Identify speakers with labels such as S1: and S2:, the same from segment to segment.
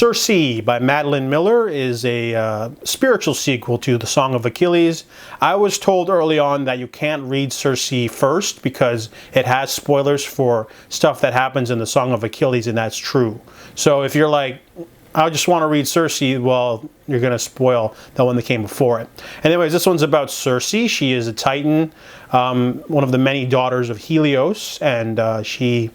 S1: Circe by Madeline Miller is a spiritual sequel to The Song of Achilles. I was told early on that you can't read Circe first because it has spoilers for stuff that happens in The Song of Achilles, and that's true. So if you're like, I just want to read Circe, well, you're going to spoil the one that came before it. Anyways, this one's about Circe. She is a Titan, one of the many daughters of Helios, and she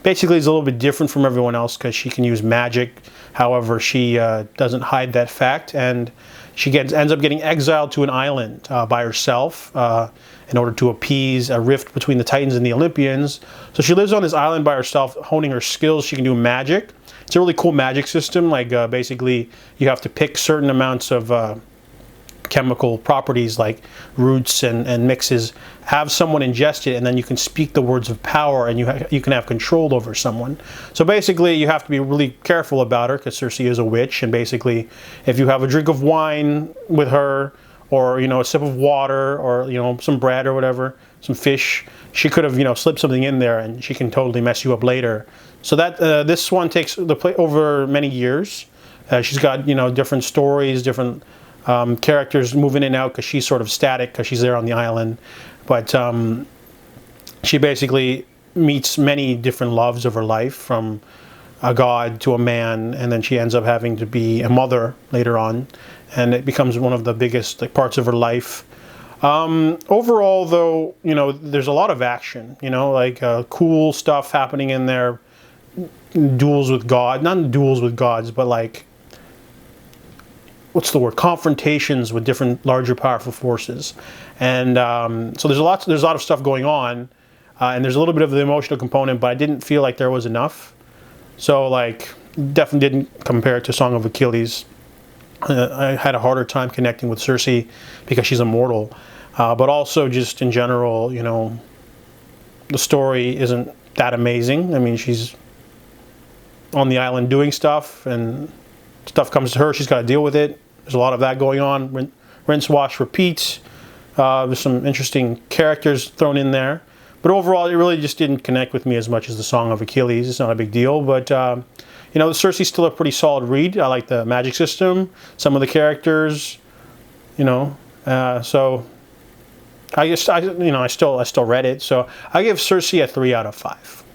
S1: basically is a little bit different from everyone else because she can use magic. However, she doesn't hide that fact, and she ends up getting exiled to an island by herself in order to appease a rift between the Titans and the Olympians. So she lives on this island by herself, honing her skills. She can do magic. It's a really cool magic system. Like basically, you have to pick certain amounts of chemical properties like roots and mixes, have someone ingest it, and then you can speak the words of power, and you can have control over someone. So basically you have to be really careful about her because Circe is a witch, and basically if you have a drink of wine with her, or a sip of water, or some bread or whatever, some fish, she could have slipped something in there, and she can totally mess you up later. So that this one takes the play over many years. She's got different stories, different characters move in and out because she's sort of static because she's there on the island. But she basically meets many different loves of her life, from a god to a man, and then she ends up having to be a mother later on, and it becomes one of the biggest parts of her life. Overall, though, there's a lot of action, cool stuff happening in there. Duels with God, not duels with gods, but like, what's the word? Confrontations with different larger powerful forces. And so there's a lot of stuff going on, and there's a little bit of the emotional component, but I didn't feel like there was enough. So like, definitely didn't compare it to Song of Achilles. I had a harder time connecting with Circe because she's immortal, but also just in general, the story isn't that amazing. I mean, she's on the island doing stuff, and stuff comes to her, she's got to deal with it. There's a lot of that going on. Rinse, wash, repeat. There's some interesting characters thrown in there. But overall, it really just didn't connect with me as much as The Song of Achilles. It's not a big deal, but the Circe's still a pretty solid read. I like the magic system, some of the characters, so I still read it. So I give Circe a 3 out of 5.